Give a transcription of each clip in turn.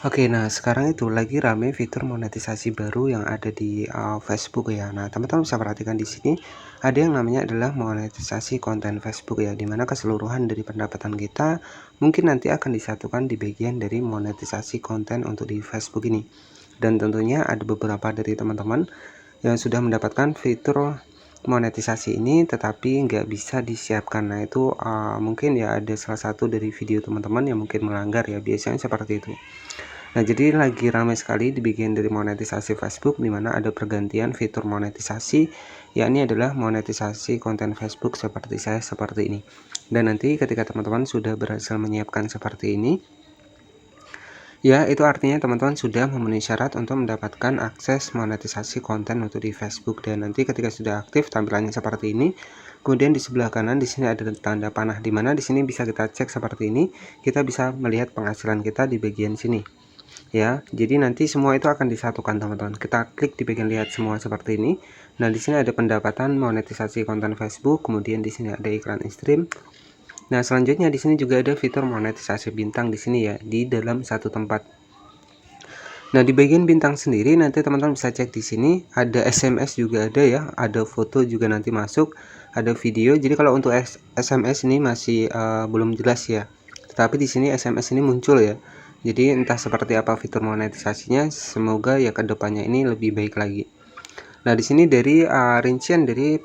Oke, nah sekarang itu lagi rame fitur monetisasi baru yang ada di Facebook ya. Nah, teman-teman bisa perhatikan di sini ada yang namanya adalah monetisasi konten Facebook ya, di mana keseluruhan dari pendapatan kita mungkin nanti akan disatukan di bagian dari monetisasi konten untuk di Facebook ini. Dan tentunya ada beberapa dari teman-teman yang sudah mendapatkan fitur monetisasi ini tetapi nggak bisa disiapkan. Nah, itu mungkin ya ada salah satu dari video teman-teman yang mungkin melanggar ya, biasanya seperti itu. Nah, jadi lagi ramai sekali di bagian dari monetisasi Facebook, di mana ada pergantian fitur monetisasi, yakni adalah monetisasi konten Facebook seperti saya seperti ini. Dan nanti ketika teman-teman sudah berhasil menyiapkan seperti ini, ya itu artinya teman-teman sudah memenuhi syarat untuk mendapatkan akses monetisasi konten untuk di Facebook. Dan nanti ketika sudah aktif tampilannya seperti ini, kemudian di sebelah kanan di sini ada tanda panah, di mana di sini bisa kita cek seperti ini, kita bisa melihat penghasilan kita di bagian sini. Ya, jadi nanti semua itu akan disatukan teman-teman. Kita klik di bagian lihat semua seperti ini. Nah, di sini ada pendapatan monetisasi konten Facebook, kemudian di sini ada iklan in-stream. Nah, selanjutnya di sini juga ada fitur monetisasi bintang di sini ya, di dalam satu tempat. Nah, di bagian bintang sendiri nanti teman-teman bisa cek di sini ada SMS juga ada ya, ada foto juga nanti masuk, ada video. Jadi kalau untuk SMS ini masih belum jelas ya. Tetapi di sini SMS ini muncul ya. Jadi entah seperti apa fitur monetisasinya, semoga ya kedepannya ini lebih baik lagi. Nah, di sini dari rincian dari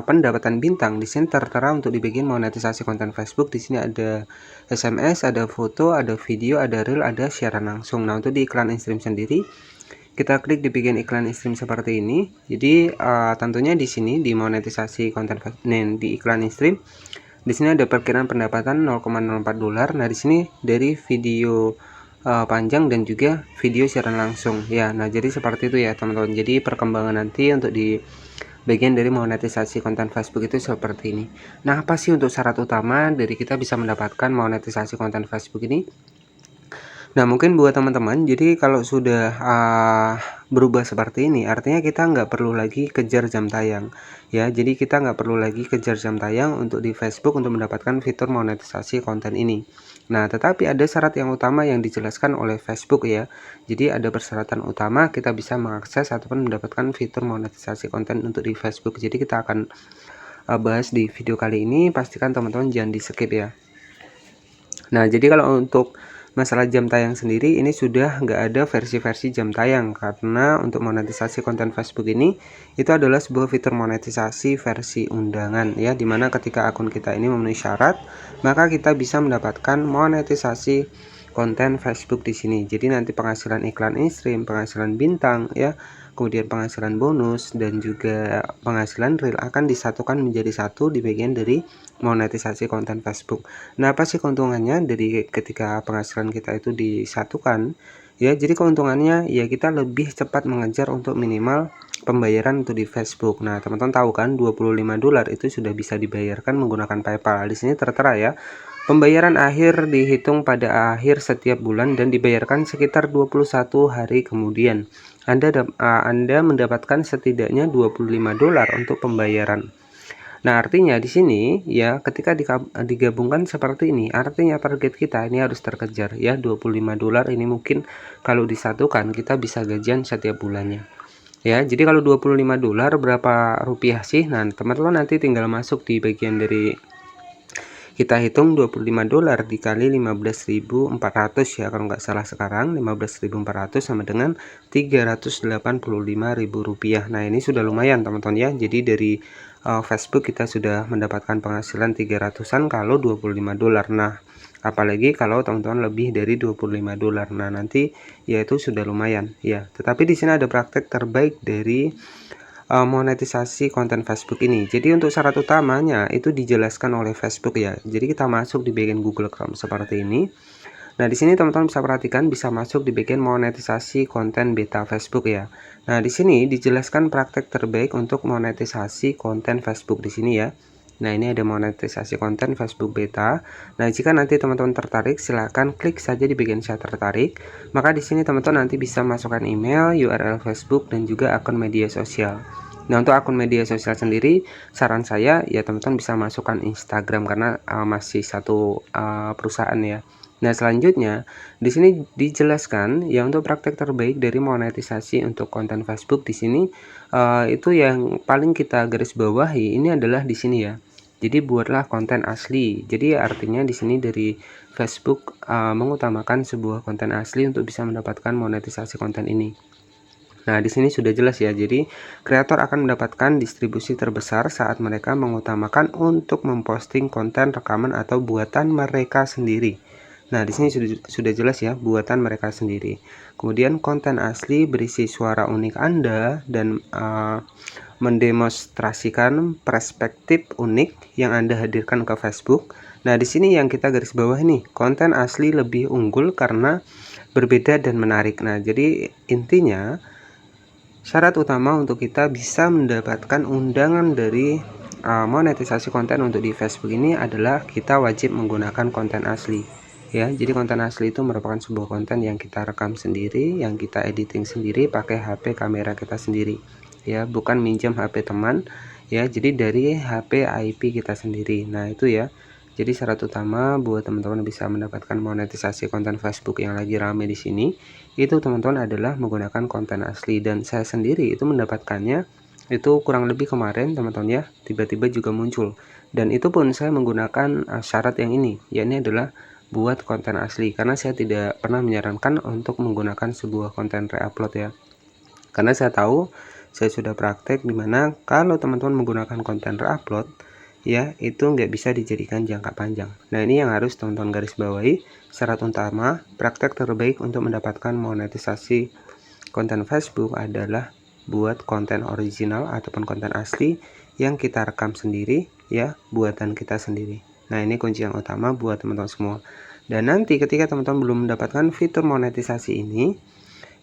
pendapatan bintang di sini tertera untuk di bagian monetisasi konten Facebook. Di sini ada SMS, ada foto, ada video, ada reel, ada siaran langsung. Nah, untuk di iklan in-stream sendiri, kita klik di bagian iklan in-stream seperti ini. Jadi tentunya di sini di monetisasi konten di iklan in-stream, di sini ada perkiraan pendapatan 0,04 dolar. Nah, di sini dari video panjang dan juga video siaran langsung ya. Nah, jadi seperti itu ya teman-teman. Jadi perkembangan nanti untuk di bagian dari monetisasi konten Facebook itu seperti ini. Nah, apa sih untuk syarat utama dari kita bisa mendapatkan monetisasi konten Facebook ini? Nah, mungkin buat teman-teman, jadi kalau sudah berubah seperti ini, artinya kita nggak perlu lagi kejar jam tayang, ya. Jadi kita nggak perlu lagi kejar jam tayang untuk di Facebook untuk mendapatkan fitur monetisasi konten ini. Nah, tetapi ada syarat yang utama yang dijelaskan oleh Facebook ya. Jadi ada persyaratan utama kita bisa mengakses ataupun mendapatkan fitur monetisasi konten untuk di Facebook. Jadi kita akan bahas di video kali ini, pastikan teman-teman jangan di skip ya. Nah, jadi kalau untuk masalah jam tayang sendiri ini sudah nggak ada versi-versi jam tayang, karena untuk monetisasi konten Facebook ini itu adalah sebuah fitur monetisasi versi undangan ya, dimana ketika akun kita ini memenuhi syarat maka kita bisa mendapatkan monetisasi konten Facebook di sini. Jadi nanti penghasilan iklan in-stream, penghasilan bintang ya, kemudian penghasilan bonus dan juga penghasilan reel akan disatukan menjadi satu di bagian dari monetisasi konten Facebook. Nah, apa sih keuntungannya dari ketika penghasilan kita itu disatukan? Ya, jadi keuntungannya ya kita lebih cepat mengejar untuk minimal pembayaran untuk di Facebook. Nah, teman-teman tahu kan 25 dolar itu sudah bisa dibayarkan menggunakan PayPal. Di sini tertera ya. Pembayaran akhir dihitung pada akhir setiap bulan dan dibayarkan sekitar 21 hari kemudian. Anda mendapatkan setidaknya 25 dolar untuk pembayaran. Nah, artinya di sini ya ketika digabungkan seperti ini, artinya target kita ini harus terkejar ya, 25 dolar ini mungkin kalau disatukan kita bisa gajian setiap bulannya. Ya, jadi kalau 25 dolar berapa rupiah sih? Nah, teman-teman nanti tinggal masuk di bagian dari kita hitung 25 dolar dikali 15.400 ya, kalau nggak salah sekarang 15.400 sama dengan 385.000 rupiah. Nah, ini sudah lumayan teman-teman ya. Jadi dari Facebook kita sudah mendapatkan penghasilan 300-an kalau 25 dolar. Nah, apalagi kalau teman-teman lebih dari 25 dolar. Nah, nanti yaitu sudah lumayan ya. Tetapi di sini ada praktek terbaik dari monetisasi konten Facebook ini. Jadi untuk syarat utamanya itu dijelaskan oleh Facebook ya. Jadi kita masuk di bagian Google Chrome seperti ini. Nah, di sini teman-teman bisa perhatikan bisa masuk di bagian monetisasi konten beta Facebook ya. Nah, di sini dijelaskan praktek terbaik untuk monetisasi konten Facebook di sini ya. Nah, ini ada monetisasi konten Facebook beta. Nah, jika nanti teman-teman tertarik, silahkan klik saja di bagian saya tertarik. Maka di sini teman-teman nanti bisa masukkan email, URL Facebook, dan juga akun media sosial. Nah, untuk akun media sosial sendiri, saran saya ya teman-teman bisa masukkan Instagram karena masih satu perusahaan ya. Nah, selanjutnya di sini dijelaskan ya untuk praktek terbaik dari monetisasi untuk konten Facebook di sini itu yang paling kita garis bawahi ini adalah di sini ya. Jadi buatlah konten asli. Jadi artinya di sini dari Facebook mengutamakan sebuah konten asli untuk bisa mendapatkan monetisasi konten ini. Nah, di sini sudah jelas ya. Jadi, kreator akan mendapatkan distribusi terbesar saat mereka mengutamakan untuk memposting konten rekaman atau buatan mereka sendiri. Nah, di sini sudah jelas ya, buatan mereka sendiri. Kemudian konten asli berisi suara unik Anda dan mendemonstrasikan perspektif unik yang Anda hadirkan ke Facebook. Nah, di sini yang kita garis bawah nih, konten asli lebih unggul karena berbeda dan menarik. Nah, jadi intinya syarat utama untuk kita bisa mendapatkan undangan dari monetisasi konten untuk di Facebook ini adalah kita wajib menggunakan konten asli ya. Jadi konten asli itu merupakan sebuah konten yang kita rekam sendiri, yang kita editing sendiri pakai HP kamera kita sendiri ya, bukan minjem HP teman ya. Jadi dari HP IP kita sendiri. Nah, itu ya. Jadi syarat utama buat teman-teman bisa mendapatkan monetisasi konten Facebook yang lagi rame di sini itu teman-teman adalah menggunakan konten asli, dan saya sendiri itu mendapatkannya itu kurang lebih kemarin teman-teman ya, tiba-tiba juga muncul, dan itu pun saya menggunakan syarat yang ini, yakni adalah buat konten asli, karena saya tidak pernah menyarankan untuk menggunakan sebuah konten reupload ya, karena saya tahu saya sudah praktek dimana kalau teman-teman menggunakan konten reupload ya itu nggak bisa dijadikan jangka panjang. Nah, ini yang harus teman-teman garis bawahi, syarat utama praktek terbaik untuk mendapatkan monetisasi konten Facebook adalah buat konten original ataupun konten asli yang kita rekam sendiri ya, buatan kita sendiri. Nah, ini kunci yang utama buat teman-teman semua. Dan nanti ketika teman-teman belum mendapatkan fitur monetisasi ini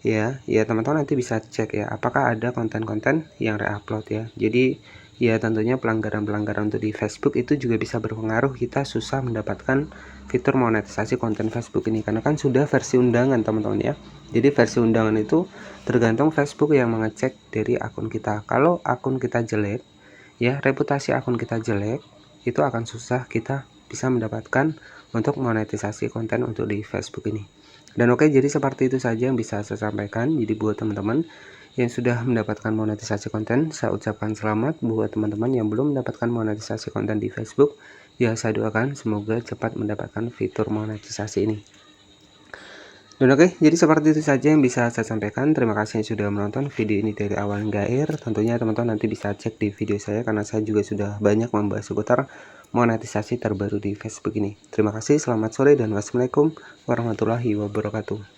ya teman-teman nanti bisa cek ya apakah ada konten-konten yang reupload ya. Jadi ya tentunya pelanggaran-pelanggaran untuk di Facebook itu juga bisa berpengaruh kita susah mendapatkan fitur monetisasi konten Facebook ini, karena kan sudah versi undangan teman-teman ya. Jadi versi undangan itu tergantung Facebook yang mengecek dari akun kita. Kalau akun kita jelek ya, reputasi akun kita jelek, itu akan susah kita bisa mendapatkan untuk monetisasi konten untuk di Facebook ini. Dan oke, jadi seperti itu saja yang bisa saya sampaikan. Jadi buat teman-teman yang sudah mendapatkan monetisasi konten, saya ucapkan selamat. Buat teman-teman yang belum mendapatkan monetisasi konten di Facebook, ya saya doakan semoga cepat mendapatkan fitur monetisasi ini. Dan oke, jadi seperti itu saja yang bisa saya sampaikan. Terima kasih yang sudah menonton video ini dari awal hingga akhir. Tentunya teman-teman nanti bisa cek di video saya karena saya juga sudah banyak membahas seputar monetisasi terbaru di Facebook ini. Terima kasih, selamat sore, dan wassalamualaikum warahmatullahi wabarakatuh.